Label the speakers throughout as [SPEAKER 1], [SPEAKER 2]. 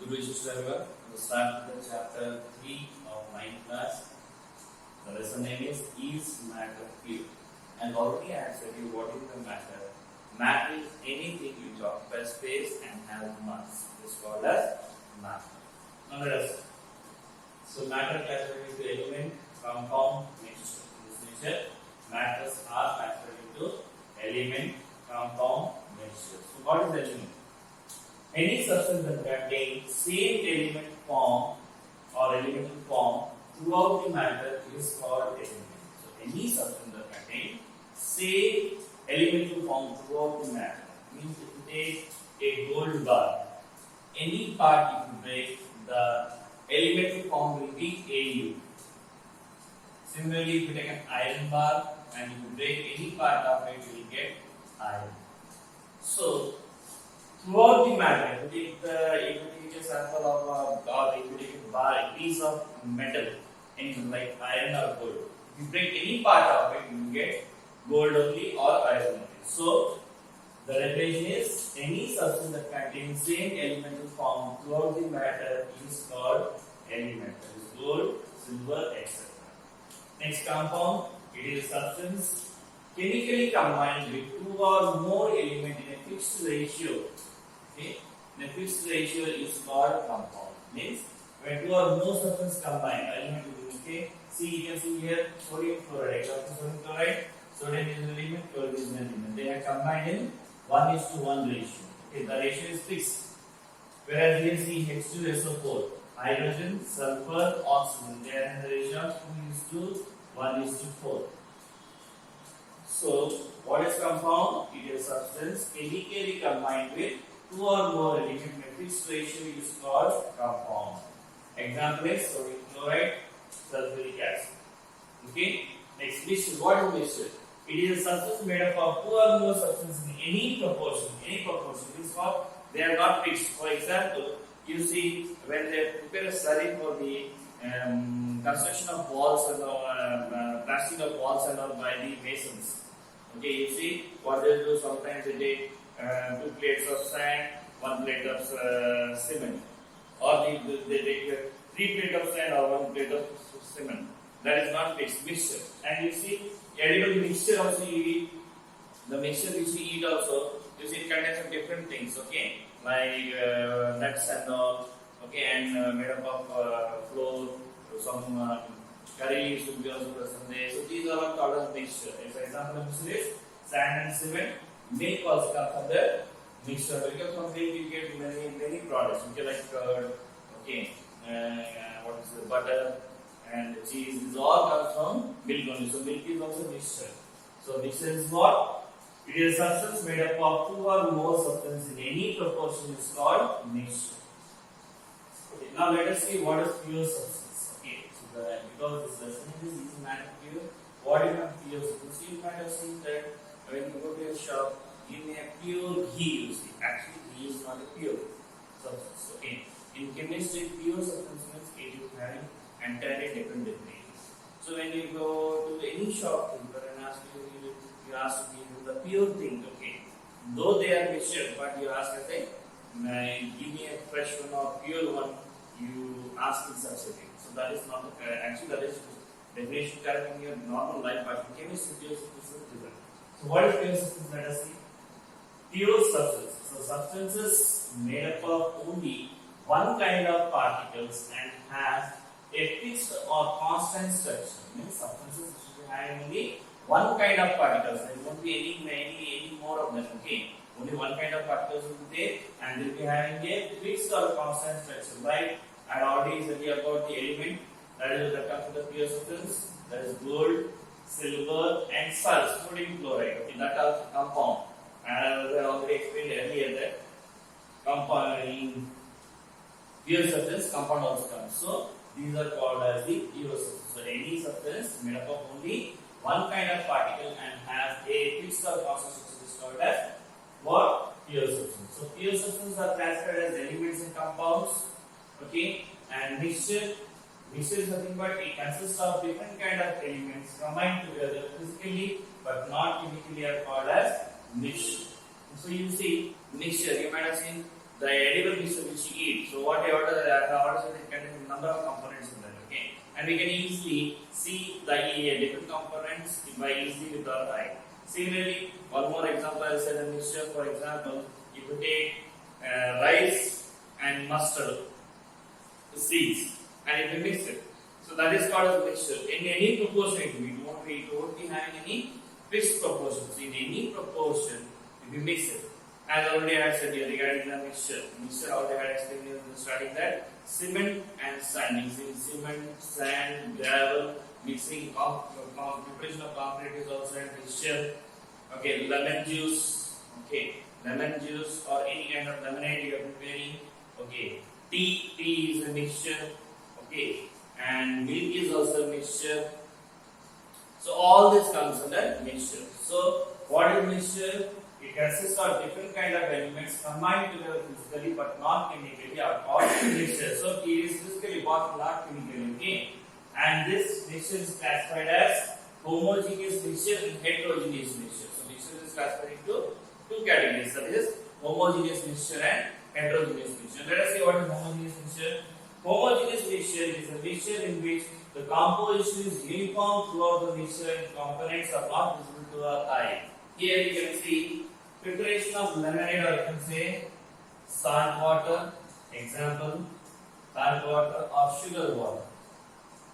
[SPEAKER 1] Good wishes to everyone. We'll start with the chapter 3 of 9th class. The lesson name is matter pure? And already I have said you what is the matter. Matter is anything which occupies space and has mass. It's called as matter. Now let us. So matter classified into element, compound, mixture. In this nature, matters are classified into element, compound, mixture. So what is element? Any substance that contains same element form or elemental form throughout the matter is called element. So any substance that contains same elemental form throughout the matter means if you take a gold bar, any part if you break, the elemental form will be AU. Similarly, if you take an iron bar and if you break any part of it, you will get iron. So throughout the matter, if you take a sample of or if you take a bar, a piece of metal, anything like iron or gold, if you break any part of it, you will get gold only or iron only. So the definition is any substance that contains same elemental form throughout the matter is called element. That is gold, silver, etc. Next, compound. It is a substance chemically combined with two or more elements in a fixed ratio. Okay, in a fixed ratio is called compound. Means when two or more substances combine, element will be okay. See, you can see here sodium chloride. Sodium chloride. Sodium is an element, chloride is an element. They are combined in 1:1 ratio. Okay, the ratio is fixed. Whereas here see H2SO4, hydrogen, sulfur, oxygen. They are in the ratio of 2:1:4. So, what is compound? It is a substance chemically combined with two or more elements in a fixed ratio is called compound. Example is sodium chloride, sulfuric acid. Okay. Next, mixture. What is mixture? It is a substance made up of two or more substances in any proportion. Any proportion means what? They are not fixed. For example, you see when they prepare a slurry for the construction of walls and plastering of walls and all by the masons. Okay, you see what they do. Sometimes they take 2 plates of sand, 1 plate of cement, or they take 3 plates of sand or 1 plate of cement. That is not fixed mixture. And you see edible mixture also you eat. The mixture which you eat also, you see it contains some different things. Okay, like nuts and all. Okay, and made up of flour, some curry leaves will be also present there. So these are all called as mixture. For example, mixture is sand and cement. Milk also comes from the mixture. Because from milk you get many products. Okay, like curd. Okay, what is the butter and cheese. These all come from milk only. So milk is also mixture. So mixture is what? It is a substance made up of two or more substances in any proportion is called mixture. Okay, now let us see what is pure substance. Okay, so because this lesson is matter pure. What is a pure substance? You might have seen that when you go to a shop, you may have pure ghee. You see, actually ghee is not a pure substance. Okay, in chemistry, pure substance means it is having entirely different definitions. So when you go to any shopkeeper and ask you ask me the pure thing. Okay, though they are mixture, but you ask as a give me a fresh one or pure one. You ask in such a thing. So that is not actually that is definition correct in your normal life, but in chemistry, pure substance is different. So what is pure substance? Let us see. Pure substance. So substances made up of only one kind of particles and has a fixed or constant structure. Means substances should be having only one kind of particles. There won't be any more of them. Okay, only one kind of particles will be there, and they'll be having a fixed or constant structure. Right? I already said about the element that is that comes to the pure substance. That is gold, silver, and sodium chloride. Okay, that are compound. And I already explained earlier that compound in pure substance, compound also comes. So these are called as the pure substance. So any substance made up of only one kind of particle and has a fixed or constant structure is called as what? Pure substance. So pure substances are classified as elements and compounds. Okay, and mixture. Mixture is nothing but it consists of different kind of elements combined together physically but not chemically are called as mixture. So you see mixture. You might have seen the edible mixture which you eat. So what is it contains number of components in that. Okay, and we can easily see the different components by easily with our eye. Similarly, one more example I said a mixture. For example, if you take rice and mustard seeds and if you mix it, so that is called as a mixture. In any proportion, we won't be having any fixed proportions. In any proportion, if you mix it, as already I said here regarding the mixture, already I explained in the starting that cement and sand, mixing cement, sand, gravel, mixing preparation of concrete is also a mixture. Okay, lemon juice, or any kind of lemonade you are preparing. Okay, tea is a mixture. Okay, and milk is also a mixture. So all this comes under mixture. So what is mixture? It consists of different kind of elements combined together physically but not chemically are called mixture. So it is physically but not chemically. Okay, and this mixture is classified as homogeneous mixture and heterogeneous mixture. So mixture is classified into two categories, that is homogeneous mixture and heterogeneous mixture. Let us see what is homogeneous mixture. Homogeneous mixture is a mixture in which the composition is uniform throughout the mixture and components are not visible to our eye. Here you can see preparation of lemonade, or you can say salt water. Example, salt water or sugar water.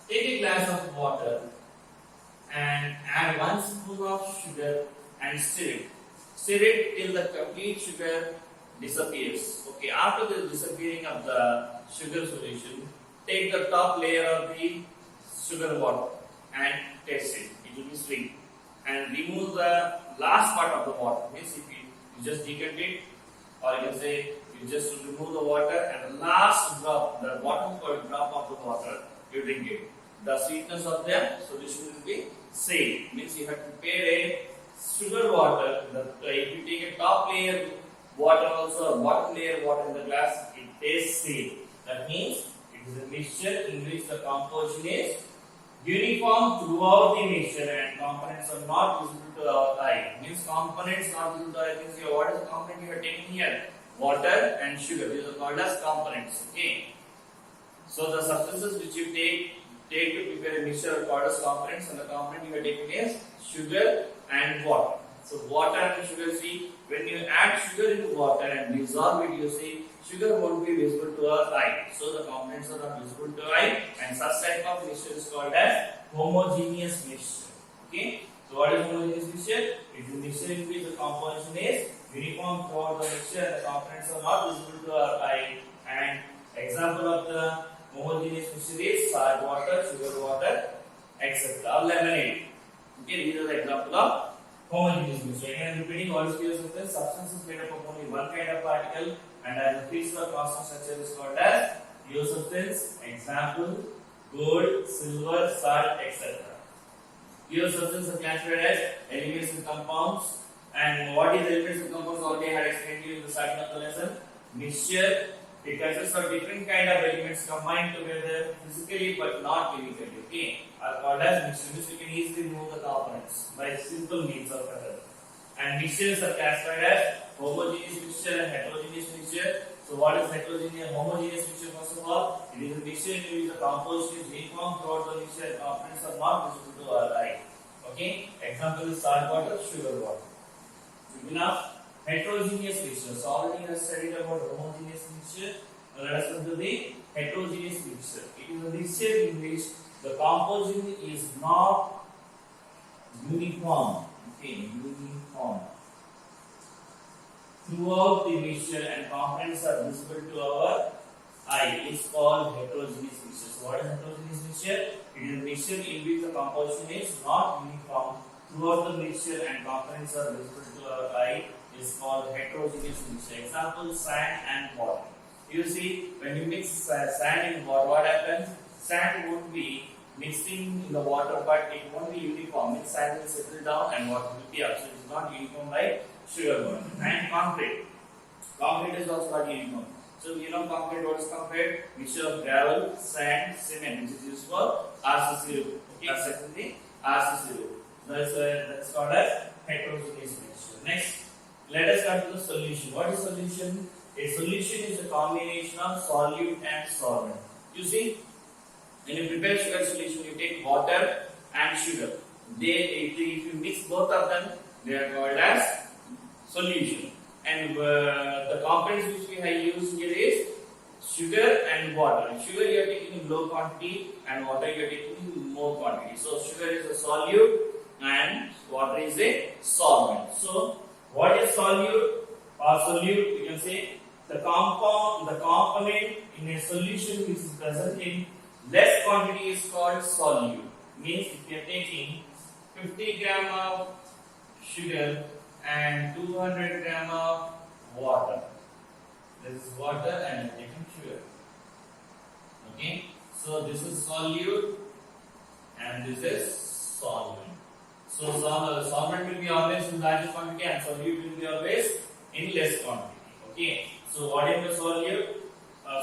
[SPEAKER 1] Take a glass of water and add 1 spoon of sugar and stir it. Stir it till the complete sugar disappears. Okay, after the disappearing of the sugar solution, take the top layer of the sugar water and taste it. It will be sweet. And remove the last part of the water. Means if you just decant it, or you can say you just remove the water and the last drop, the bottom drop of the water, you drink it. The sweetness of the solution will be same. Means you have prepared a sugar water. If you take a top layer water also, or bottom layer water in the glass, it tastes same. That means it is a mixture in which the composition is uniform throughout the mixture and components are not visible to our eye. Means components not visible to our eye. Means what is the component you are taking here? Water and sugar. These are called as components. Okay. So the substances which you take to prepare a mixture are called as components, and the component you are taking is sugar and water. So water and sugar, see, when you add sugar into water and dissolve it, you see sugar won't be visible to our eye. So the components are not visible to eye, and such type of mixture is called as homogeneous mixture. Okay. So what is homogeneous mixture? It is a mixture in which the composition is uniform throughout the mixture and the components are not visible to our eye. And example of the homogeneous mixture is salt water, sugar water, etc. or lemonade. Okay, these are the example of homogeneous mixture. Again, repeating, what is pure substance? Substance is made up of only one kind of particle, and as a fixed or constant structure is called as pure substance. Example, gold, silver, salt, etc. Pure substance are classified as elements and compounds. And what is elements and compounds? Already I had explained to you in the starting of the lesson. Mixture, it consists of different kind of elements combined together physically but not chemically. Okay, are called as mixture. Means we can easily remove the components by simple means of method. And mixtures are classified as homogeneous mixture and heterogeneous mixture. So what is heterogeneous? Homogeneous mixture, first of all, it is a mixture in which the composition is uniform throughout the mixture and components are not visible to our eye. Okay, example is salt water, sugar water. Enough. Heterogeneous mixture. So already we have studied about homogeneous mixture. Now let us come to the heterogeneous mixture. It is a mixture in which the composition is not uniform. Okay, uniform throughout the mixture and components are visible to our eye. It's called heterogeneous mixture. So what is heterogeneous mixture? It is a mixture in which the composition is not uniform throughout the mixture and components are visible to our eye. Is called heterogeneous mixture. Example, sand and water. You see, when you mix sand in water, what happens? Sand won't be mixing in the water, but it won't be uniform. Means sand will settle down and water will be up. So it is not uniform like sugar water. And concrete. Concrete is also not uniform. So you know concrete, what is concrete? Mixture of gravel, sand, cement, which is used for RC0. Okay, secondly, RC0. That's called as heterogeneous mixture. Next, let us come to the solution. What is solution? A solution is a combination of solute and solvent. You see, when you prepare sugar solution, you take water and sugar. If you mix both of them, they are called as solution. And the components which we have used here is sugar and water. Sugar you are taking in low quantity and water you are taking in more quantity. So sugar is a solute and water is a solvent. So what is solute or solute? You can say the component in a solution which is present in less quantity is called solute. Means if you are taking 50 gram of sugar and 200 gram of water. This is water and I am taking sugar. Okay, so this is solute and this is solvent. So solvent will be always in larger quantity and solute will be always in less quantity. Okay, so what is the solute?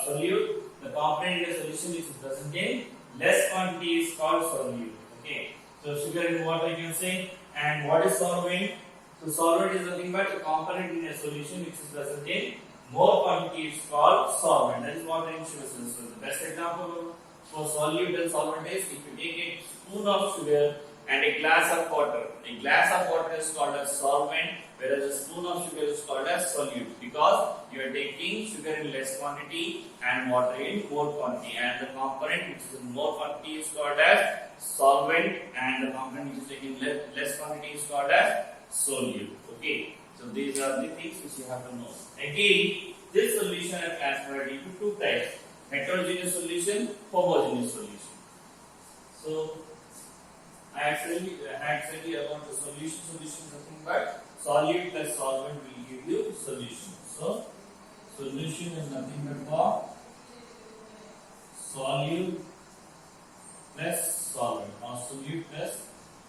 [SPEAKER 1] Solute, the component in a solution which is present in less quantity is called solute. Okay, so sugar and water you can say. And what is solvent? So solvent is nothing but a component in a solution which is present in more quantity is called solvent. That is water in sugar solution. So the best example for solute and solvent is if you take a spoon of sugar and a glass of water. A glass of water is called as solvent, whereas a spoon of sugar is called as solute, because you are taking sugar in less quantity and water in more quantity, and the component which is in more quantity is called as solvent and the component which is taken in less quantity is called as solute. Okay, so these are the things which you have to know. Again, this solution is classified into two types: heterogeneous solution, homogeneous solution. So I actually about the solution. Solution is nothing but solute plus solvent will give you solution. So solution is nothing but for solute plus solvent or solute plus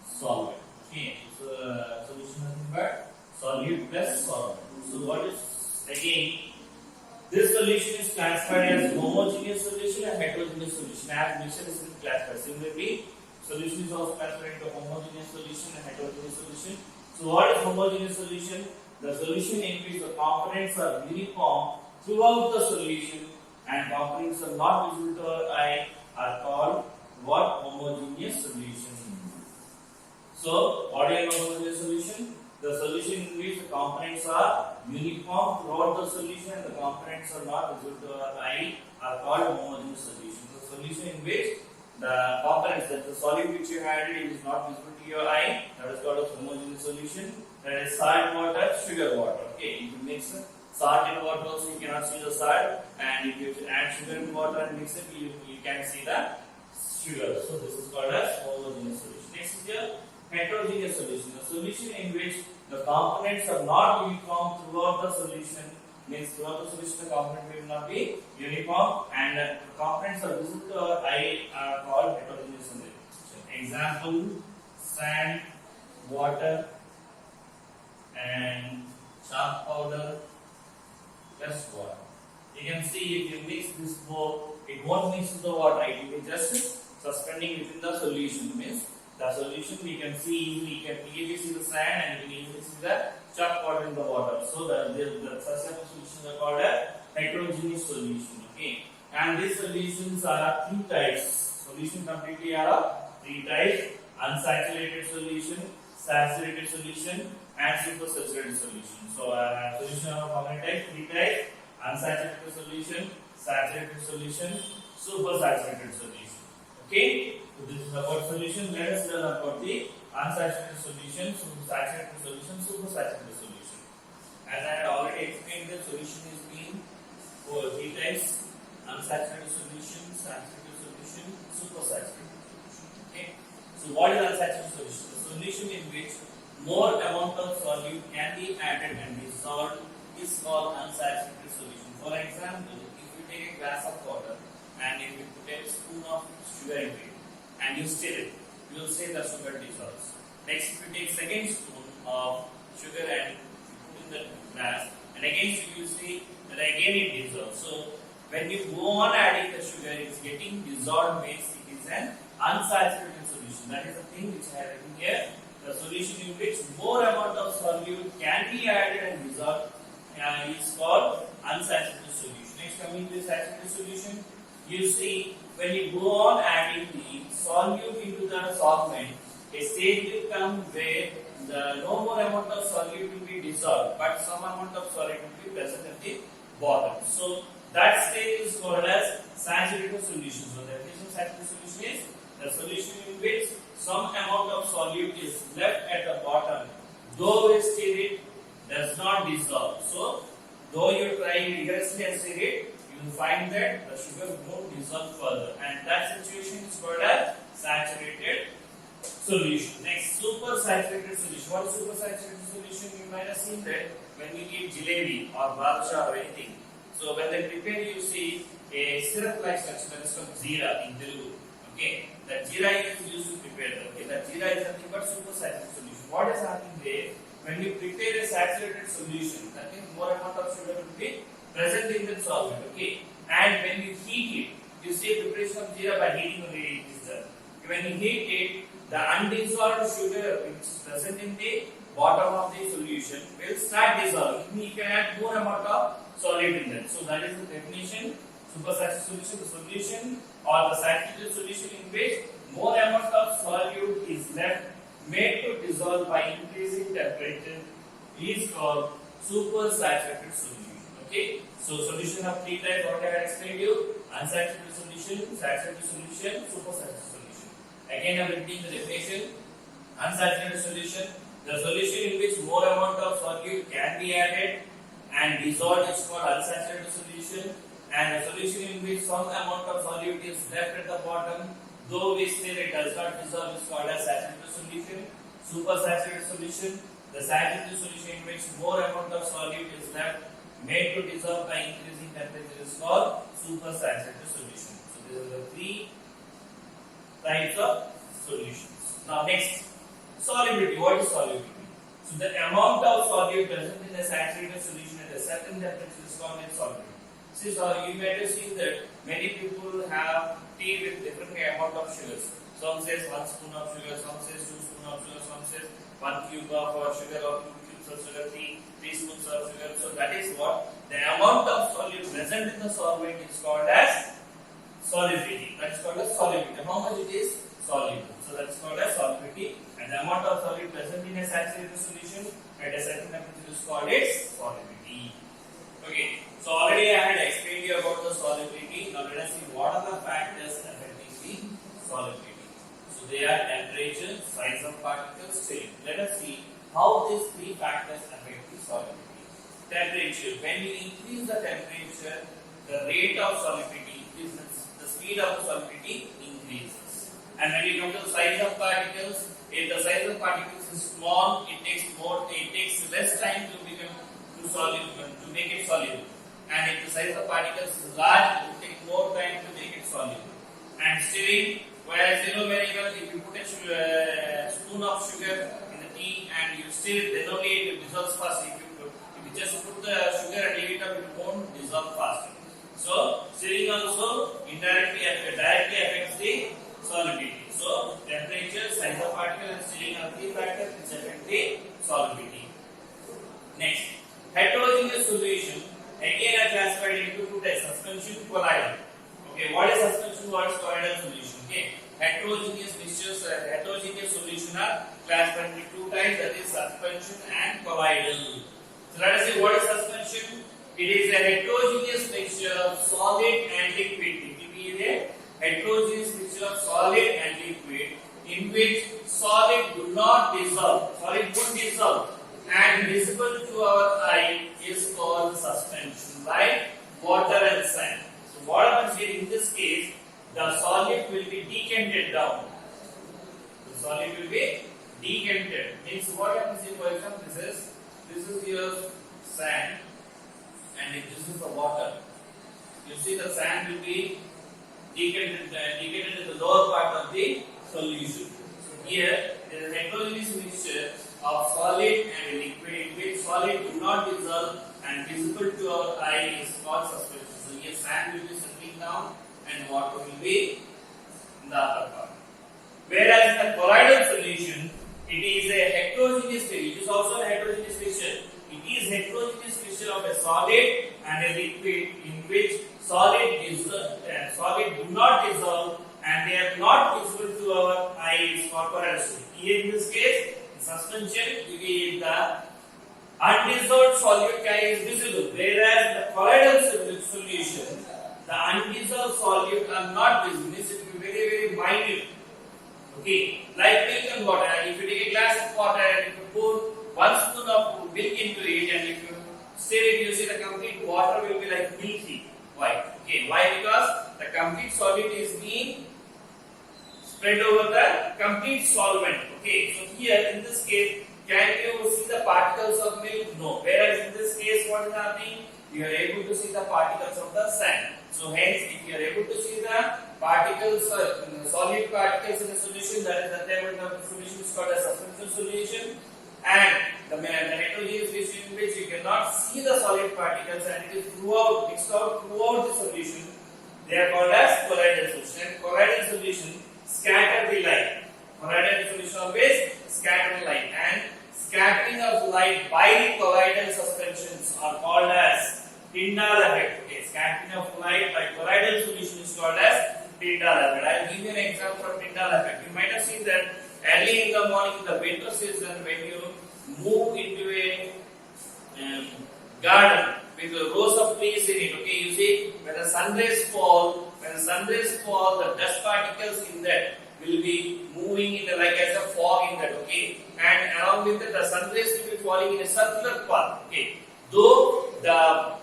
[SPEAKER 1] solvent. Okay, so solution is nothing but solute plus solvent. So what is again? This solution is classified as homogeneous solution and heterogeneous solution. As mixture is classified similarly. Solution is also classified into homogeneous solution and heterogeneous solution. So what is homogeneous solution? The solution in which the components are uniform throughout the solution and components are not visible to our eye are called what? Homogeneous solution. So what is homogeneous solution? The solution in which the components are uniform throughout the solution and the components are not visible to our eye are called homogeneous solution. The solution in which the components, that the solid which you added is not visible to your eye, that is called a homogeneous solution. That is salt water, sugar water. Okay, if you mix salt in water also you cannot see the salt, and if you add sugar in water and mix it, you can see the sugar. So this is called as homogeneous solution. Next is the heterogeneous solution. The solution in which the components are not uniform throughout the solution. Means throughout the solution the component will not be uniform and the components are visible to our eye are called heterogeneous solution. Example: sand, water and chalk powder plus water. You can see if you mix this both, it won't mix with the water, it will be just suspending within the solution. Means the solution we can see, we can easily see the sand and we can easily see the chalk powder in the water. So the such type of solutions are called a heterogeneous solution. Okay, and these solutions are three types. Solution completely are of three types: unsaturated solution, saturated solution, and supersaturated solution. So solution are of how many types? Three types: unsaturated solution, saturated solution, supersaturated solution. Okay, so this is about solution. Let us learn about the unsaturated solution, saturated solution, supersaturated solution. As I had already explained, the solution is being three types: unsaturated solution, saturated solution, supersaturated solution. Okay, so what is unsaturated solution? The solution in which more amount of solute can be added and dissolved is called unsaturated solution. For example, if you take a glass of water and if you put a spoon of sugar in it and you stir it, you will see the sugar dissolves. Next, if you take second spoon of sugar and put in the glass, and again you will see that again it dissolves. So when you go on adding the sugar, it is getting dissolved, means it is an unsaturated solution. That is the thing which I have written here. The solution in which more amount of solute can be added and dissolved is called unsaturated solution. Next, coming to the saturated solution, you see when you go on adding the solute into the solvent, a stage will come where the no more amount of solute will be dissolved, but some amount of solute will be present at the bottom. So that stage is called as saturated solution. So the definition of saturated solution is the solution in which some amount of solute is left at the bottom, though still it does not dissolve. So though you try vigorously and stir it, you will find that the sugar won't dissolve further, and that situation is called as saturated solution. Next, super saturated solution. What is super saturated solution? You might have seen that when we eat jalebi or badshah or anything. So when they prepare, you see a syrup-like structure that is called jeera in Telugu. Okay, that jeera is used to prepare that. Okay, that jeera is nothing but super saturated solution. What is happening there? When you prepare a saturated solution, that means more amount of sugar will be present in the solvent. Okay, and when you heat it, you see preparation of jeera by heating only it is done. When you heat it, the undissolved sugar which is present in the bottom of the solution will start dissolving. You can add more amount of solid in that. So that is the definition. Supersaturated solution, the solution or the saturated solution in which more amount of solute is left made to dissolve by increasing temperature is called supersaturated solution. Okay. So solution of three types. What I have explained you: unsaturated solution, saturated solution, supersaturated solution. Again, I am repeating the definition. Unsaturated solution, the solution in which more amount of solute can be added and dissolved is called unsaturated solution, and a solution in which some amount of solute is left at the bottom, though we stir it does not dissolve, is called as saturated solution. Supersaturated solution, the saturated solution in which more amount of solute is left made to dissolve by increasing temperature is called supersaturated solution. So these are the three types of solutions. Now next, solubility. What is solubility? So the amount of solute present in a saturated solution at a certain temperature is called as solubility. See, so you might have seen that many people have tea with different amount of sugars. Some says 1 spoon of sugar, some says 2 spoons of sugar, some says 1 cube of sugar or 2 cubes of sugar, 3 spoons of sugar. So that is what the amount of solute present in the solvent is called as solubility. That is called as solubility. How much it is soluble. So that is called as solubility. And the amount of solute present in a saturated solution at a certain temperature is called its solubility. Okay. So already I had explained you about the solubility. Now let us see what are the factors affecting the solubility. So they are temperature, size of particles, stirring. Let us see how these three factors affect the solubility. Temperature. When you increase the temperature, the rate of solubility increases, the speed of the solubility increases. And when you come to the size of particles, if the size of particles is small, it takes less time to become to make it soluble. And if the size of particles is large, it will take more time to make it soluble. And stirring, whereas you know very well, if you put a spoon of sugar in the tea and you stir, then only it dissolves fast. If you just put the sugar and leave it up, it won't dissolve faster. So stirring also directly affects the solubility. So temperature, size of particle, and stirring are three factors which affect the solubility. Next, heterogeneous solution. Again, are classified into two types: suspension, colloidal. Okay, what is suspension? What is colloidal solution? Okay, heterogeneous mixtures, heterogeneous solution are classified into two types, that is suspension and colloidal. So let us see what is suspension. It is a heterogeneous mixture of solid and liquid. It will be a heterogeneous mixture of solid and liquid in which solid do not dissolve. Solid won't dissolve and visible to our eye is called suspension, like water and sand. So what happens here in this case, the solid will be decanted down. The solid will be decanted. Means what happens here, for example, this is your sand and this is the water. You see the sand will be decanted in the lower part of the solution. So here there is a heterogeneous mixture of solid and liquid in which solid do not dissolve and visible to our eye is called suspension. So here sand will be settling down and water will be in the upper part. Whereas in the colloidal solution, it is a heterogeneous mixture. It is also a heterogeneous mixture. It is heterogeneous mixture of a solid and a liquid in which solid do not dissolve and they are not visible to our eyes or correlation. Here in this case, in suspension, the undissolved solute is visible, whereas the colloidal solution, the undissolved solute are not visible. Means it will be very minute. Okay, like milk and water. If you take a glass of water and if you pour 1 spoon of milk into it, and if you stir it, you see the complete water will be like milky white. Okay, why? Because the complete solid is being spread over the complete solvent. Okay, so here in this case, can you see the particles of milk? No. Whereas in this case, what is happening? You are able to see the particles of the sand. So hence, if you are able to see the particles, solid particles in a solution, that is the type of solution is called a suspension solution. And the heterogeneous solution in which you cannot see the solid particles and it is mixed out throughout the solution, they are called as colloidal solution. And colloidal solution scatter the light. Colloidal solution always scatter the light, and scattering of light by the colloidal suspensions are called as Tyndall effect. Okay, scattering of light by colloidal solution is called as Tyndall effect. I will give you an example of Tyndall effect. You might have seen that early in the morning in the winter season, when you move into a garden with rows of trees in it, okay, you see when the sun rays fall, the dust particles in that will be moving in like as a fog in that, okay, and along with it, the sun rays will be falling in a circular path, okay. Though the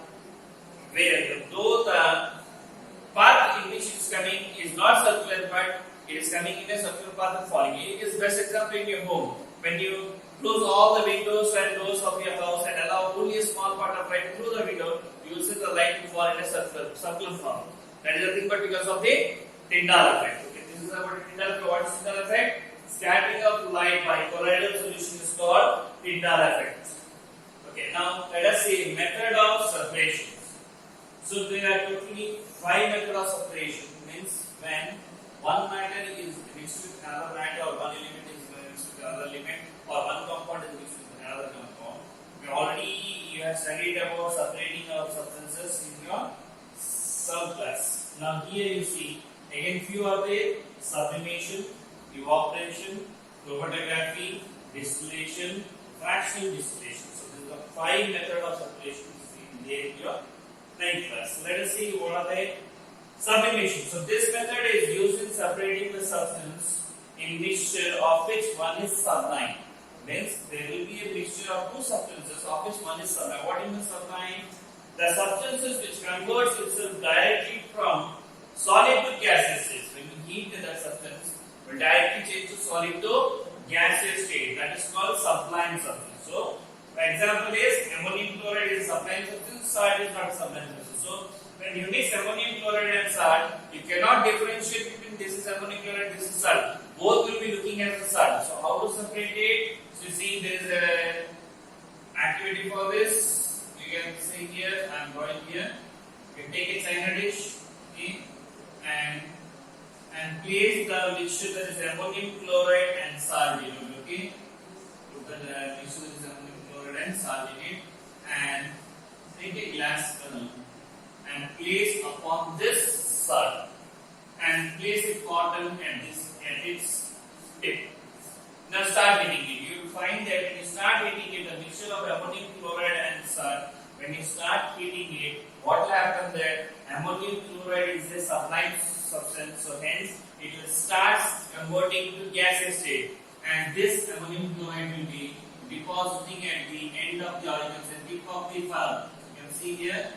[SPEAKER 1] path in which it is coming is not circular, but it is coming in a circular path and falling. It is best example in your home. When you close all the windows and doors of your house and allow only a small part of light through the window, you will see the light will fall in a circular form. That is nothing but because of the Tyndall effect. Okay, this is about Tyndall effect. What is Tyndall effect? Scattering of light by colloidal solution is called Tyndall effect. Okay, now let us see method of separation. So there are totally 5 methods of separation. Means when one matter is mixed with another matter, or one element is mixed with another element, or one compound is mixed with another compound. You have studied about separating of substances in your subclass. Now here you see again few are there: sublimation, evaporation, chromatography, distillation, fractional distillation. So these are the 5 methods of separation in your 9th class. So let us see what are they. Sublimation. So this method is used in separating the substance in mixture of which one is sublime. Means there will be a mixture of 2 substances of which one is sublime. What is sublime? The substances which converts itself directly from solid to gaseous state. When you heat that substance, will directly change to solid to gaseous state. That is called sublime substance. So, the example is ammonium chloride is a sublime substance, salt is not a sublime substance. So, when you mix ammonium chloride and salt, you cannot differentiate between this is ammonium chloride, this is salt. Both will be looking at the salt. So, how to separate it? So, you see there is a activity for this. You can see here, I am drawing here. You can take a china dish, okay, and place the mixture that is ammonium chloride and salt in it, okay. Put the mixture that is ammonium chloride and salt in it, and take a glass funnel and place upon this salt and place a cotton at its tip. Now start heating it. You will find that when you start heating it, the mixture of ammonium chloride and salt, when you start heating it, what will happen there? Ammonium chloride is a sublime substance, so hence it will start converting to gaseous state, and this ammonium chloride will be depositing at the end of the organelles and tip of the funnel. You can see here.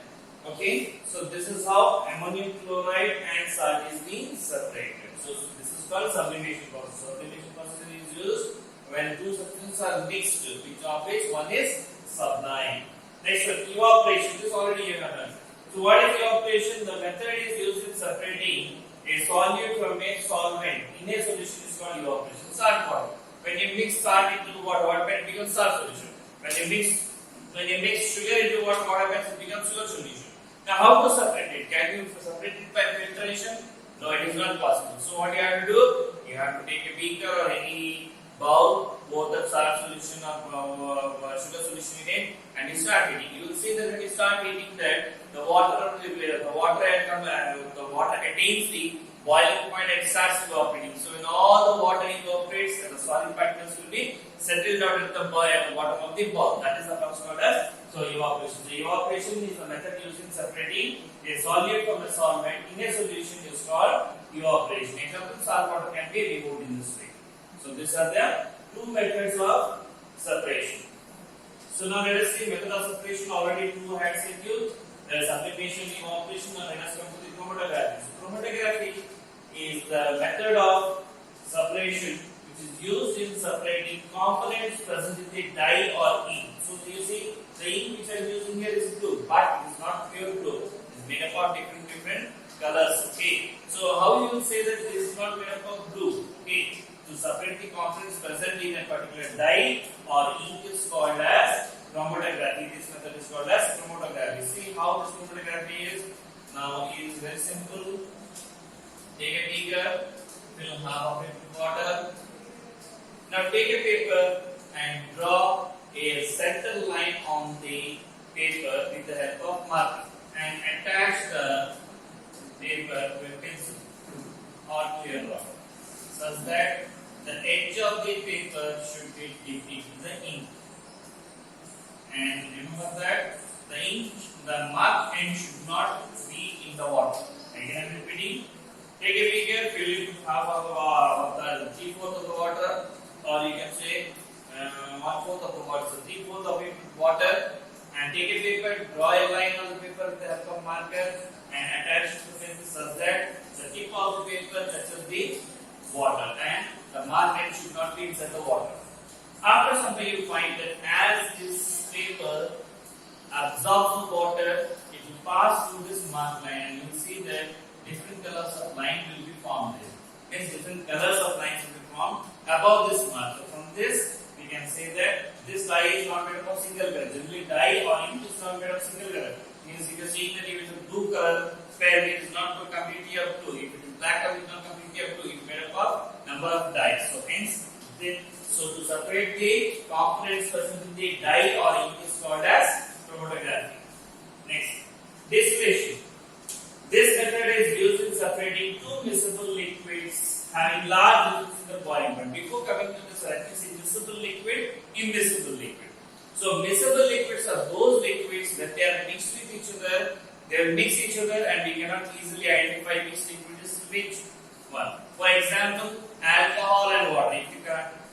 [SPEAKER 1] Okay, so this is how ammonium chloride and salt is being separated. So this is called sublimation process. Sublimation process is used when 2 substances are mixed, which one is sublime. Next one, evaporation. This already you have done. So what is evaporation? The method is used in separating a solute from a solvent in a solution is called evaporation. Salt water. When you mix salt into water, what becomes salt solution. When you mix sugar into water, what happens? It becomes sugar solution. Now, how to separate it? Can you separate it by filtration? No, it is not possible. So, what you have to do? You have to take a beaker or any bowl, both the salt solution or sugar solution in it, and you start heating. You will see that when you start heating, that the water attains the boiling point and starts evaporating. So when all the water evaporates, the solid particles will be settled down at the bottom of the bowl. That is the process called as evaporation. So evaporation is the method used in separating a solute from a solvent in a solution is called evaporation. Example, salt water can be removed in this way. So these are the two methods of separation. So now let us see method of separation. Already two had said you. There is sublimation, evaporation, and let us come to the chromatography. So chromatography is the method of separation which is used in separating components present in the dye or ink. So you see the ink which I am using here is blue, but it is not pure blue. It is made up of different colors. Okay. So how you will say that this is not made up of blue? Okay. To separate the components present in a particular dye or ink is called as chromatography. This method is called as chromatography. See how this chromatography is. Now it is very simple. Take a beaker, fill half of it with water. Now take a paper and draw a center line on the paper with the help of marker and attach the paper with pencil or clear rod such that the edge of the paper should be dipped into the ink. And remember that the marked end should not be in the water. Again I am repeating. Take a beaker, fill it with half of the 3/4 of the water, or you can say 1/4 of the water. So 3/4 of it with water, and take a paper, draw a line on the paper with the help of marker, and attach it to the pencil such that the tip of the paper touches the water, and the marked end should not be inside the water. After some time, you find that as this paper absorbs the water, it will pass through this marked line, and you will see that different colors of line will be formed there. Hence, different colors of lines will be formed above this mark. So from this, we can say that this dye is not made up of single color. Generally, dye or ink is not made of single color. Means if you are seeing that if it is a blue color pen, it is not completely of blue. If it is black color, it is not completely of blue. It is made up of number of dyes. So hence, so to separate the components present in the dye or ink is called as chromatography. Next, distillation. This method is used in separating two miscible liquids having large difference in the boiling point. Before coming to this, let me see miscible liquid, immiscible liquid. So miscible liquids are those liquids that they are mixed with each other. They will mix each other, and we cannot easily identify which liquid is which one. For example, alcohol and water.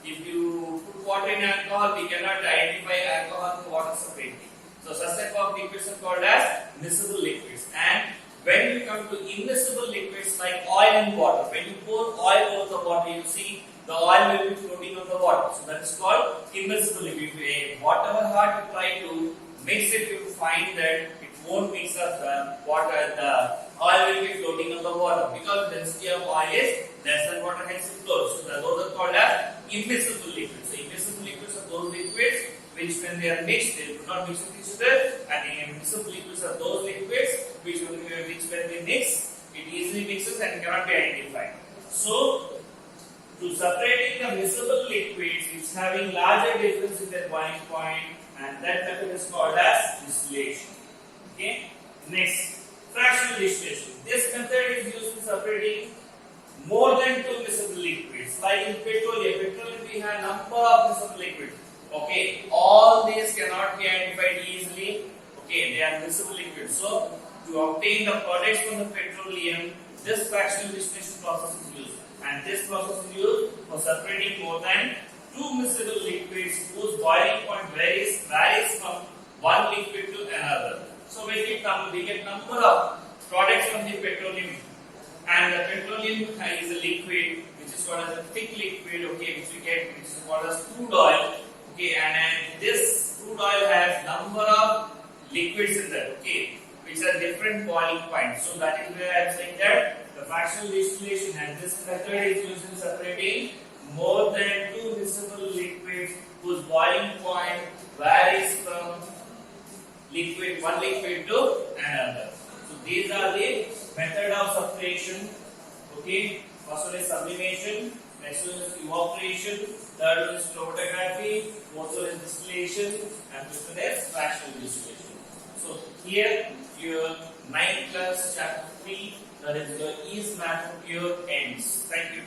[SPEAKER 1] If you put water in alcohol, we cannot identify alcohol and water separately. So such type of liquids are called as miscible liquids. And when we come to immiscible liquids like oil and water, when you pour oil over the water, you see the oil will be floating on the water. So that is called immiscible liquid. Whatever hard you try to mix it, you will find that it won't mix up the water. The oil will be floating on the water because the density of oil is less than water, hence it floats. So those are called as immiscible liquids. So immiscible liquids are those liquids which when they are mixed, they do not mix with each other, and the miscible liquids are those liquids which when they mix, it easily mixes and cannot be identified. So, to separating the miscible liquids, it's having larger difference in their boiling point, and that method is called as distillation. Okay. Next, fractional distillation. This method is used in separating more than two miscible liquids. Like in petroleum, we have number of miscible liquids. Okay, all these cannot be identified easily. Okay, they are miscible liquids. So, to obtain the products from the petroleum, this fractional distillation process is used. And this process is used for separating more than two miscible liquids whose boiling point varies from one liquid to another. So, we get number of products from the petroleum. And the petroleum is a liquid which is called as a thick liquid, okay, which is called as crude oil. Okay, and this crude oil has number of liquids in that, okay, which are different boiling points. So that is where I am saying that the fractional distillation, and this method is used in separating more than two miscible liquids whose boiling point varies from one liquid to another. So these are the method of separation. Okay, first one is sublimation, next one is evaporation, third is chromatography, fourth one is distillation, and fifth one is fractional distillation. So here your 9th class chapter 3, that is your yeast method here ends. Thank you.